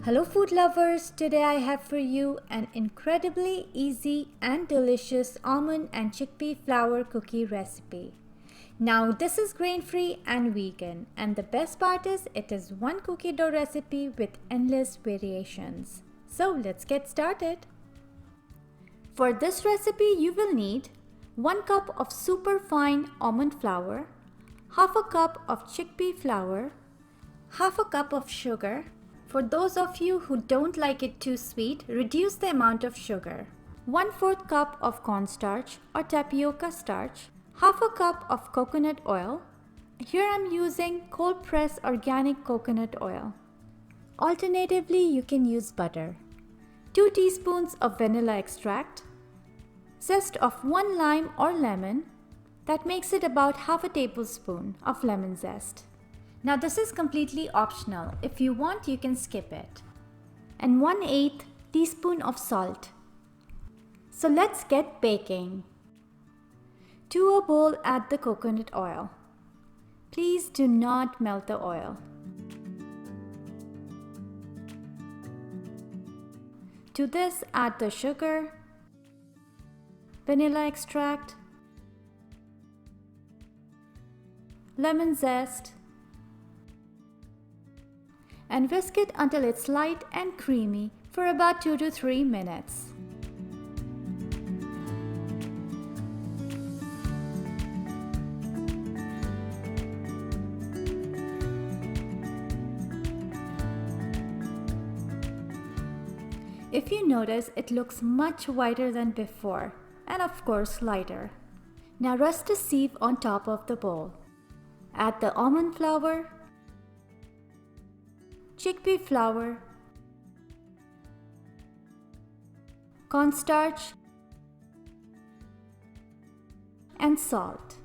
Hello food lovers, today I have for you an incredibly easy and delicious almond and chickpea flour cookie recipe. Now this is grain free and vegan, and the best part is it is one cookie dough recipe with endless variations. So let's get started. For this recipe you will need 1 cup of superfine almond flour, half a cup of chickpea flour, half a cup of sugar. For those of you who don't like it too sweet, reduce the amount of sugar. 1/4 cup of cornstarch or tapioca starch, half a cup of coconut oil. Here I'm using cold pressed organic coconut oil. Alternatively, you can use butter. 2 teaspoons of vanilla extract. Zest of 1 lime or lemon. That makes it about half a tablespoon of lemon zest. Now this is completely optional. If you want, you can skip it. And 1/8 teaspoon of salt. So let's get baking. To a bowl, add the coconut oil. Please do not melt the oil. To this, add the sugar, vanilla extract, lemon zest, and whisk it until it's light and creamy for about 2 to 3 minutes. If you notice, it looks much whiter than before, and of course lighter. Now rest a sieve on top of the bowl. Add the almond flour, chickpea flour, cornstarch, and salt.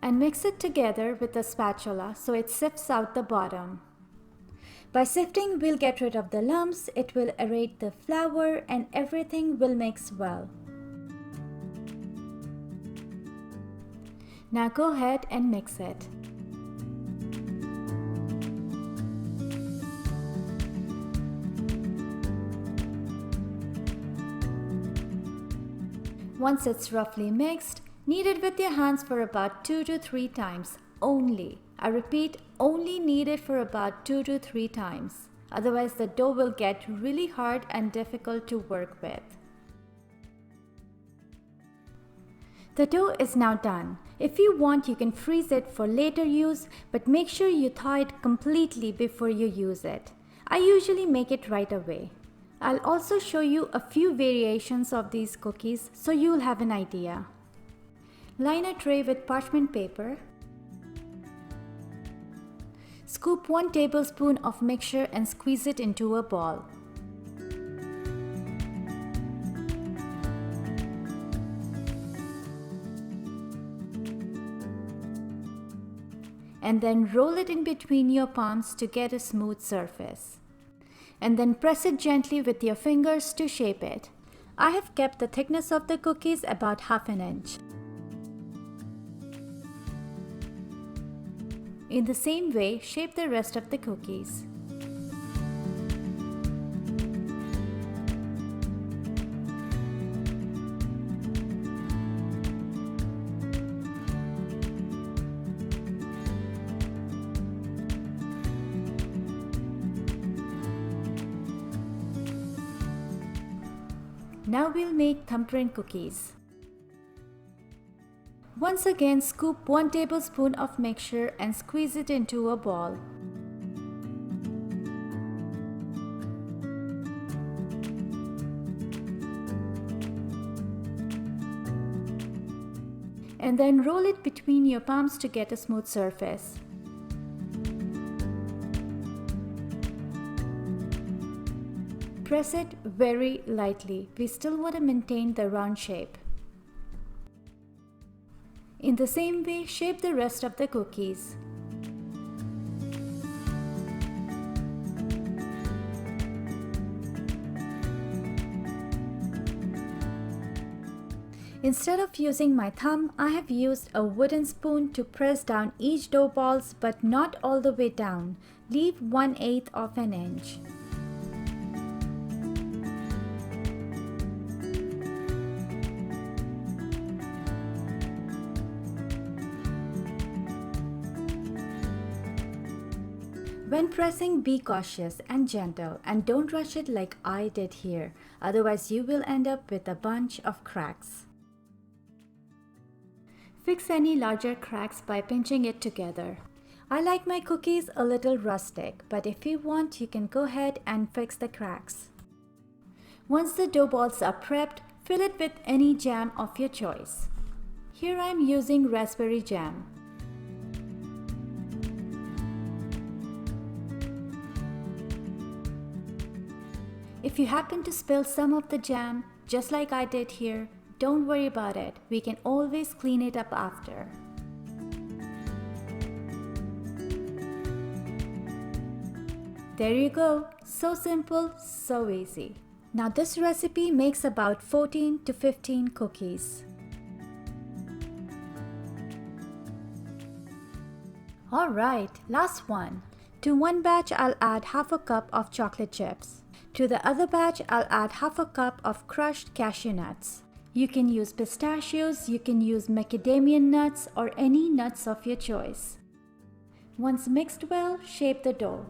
And mix it together with a spatula so it sifts out the bottom. By sifting, we'll get rid of the lumps, it will aerate the flour, and everything will mix well. Now go ahead and mix it. Once it's roughly mixed, knead it with your hands for about 2 to 3 times only. I repeat, only knead it for about 2 to 3 times. Otherwise the dough will get really hard and difficult to work with. The dough is now done. If you want, you can freeze it for later use, but make sure you thaw it completely before you use it. I usually make it right away. I'll also show you a few variations of these cookies so you'll have an idea. Line a tray with parchment paper. Scoop 1 tablespoon of mixture and squeeze it into a ball. And then roll it in between your palms to get a smooth surface. And then press it gently with your fingers to shape it. I have kept the thickness of the cookies about half an inch. In the same way, shape the rest of the cookies. Now we'll make thumbprint cookies. Once again, scoop 1 tablespoon of mixture and squeeze it into a ball. And then roll it between your palms to get a smooth surface. Press it very lightly. We still want to maintain the round shape. In the same way, shape the rest of the cookies. Instead of using my thumb, I have used a wooden spoon to press down each dough balls, but not all the way down. Leave 1/8 of an inch. When pressing, be cautious and gentle and don't rush it like I did here, otherwise you will end up with a bunch of cracks. Fix any larger cracks by pinching it together. I like my cookies a little rustic, but if you want, you can go ahead and fix the cracks. Once the dough balls are prepped, fill it with any jam of your choice. Here I am using raspberry jam. If you happen to spill some of the jam, just like I did here, don't worry about it. We can always clean it up after. There you go. So simple, so easy. Now this recipe makes about 14 to 15 cookies. Alright, last one. To one batch, I'll add half a cup of chocolate chips. To the other batch, I'll add half a cup of crushed cashew nuts. You can use pistachios, you can use macadamia nuts, or any nuts of your choice. Once mixed well, shape the dough.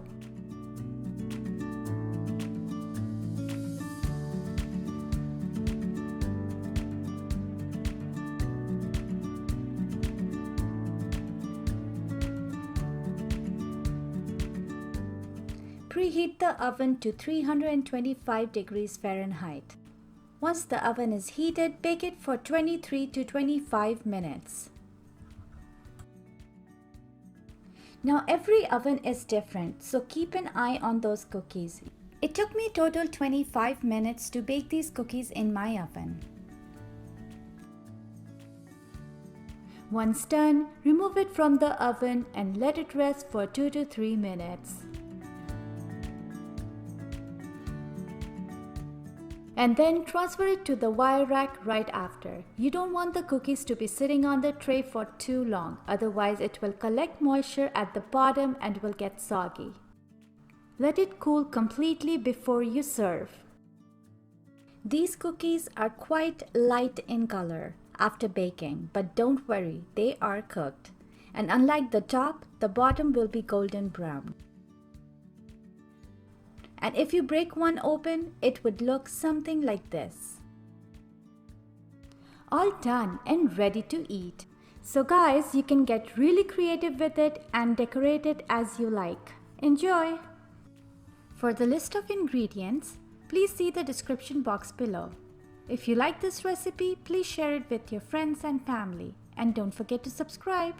Preheat the oven to 325 degrees Fahrenheit. Once the oven is heated, bake it for 23 to 25 minutes. Now every oven is different, so keep an eye on those cookies. It took me total 25 minutes to bake these cookies in my oven. Once done, remove it from the oven and let it rest for 2 to 3 minutes. And then transfer it to the wire rack right after. You don't want the cookies to be sitting on the tray for too long, otherwise it will collect moisture at the bottom and will get soggy. Let it cool completely before you serve. These cookies are quite light in color after baking, but don't worry, they are cooked. And unlike the top, the bottom will be golden brown. And if you break one open, it would look something like this. All done and ready to eat. So guys, you can get really creative with it and decorate it as you like. Enjoy! For the list of ingredients, please see the description box below. If you like this recipe, please share it with your friends and family. And don't forget to subscribe.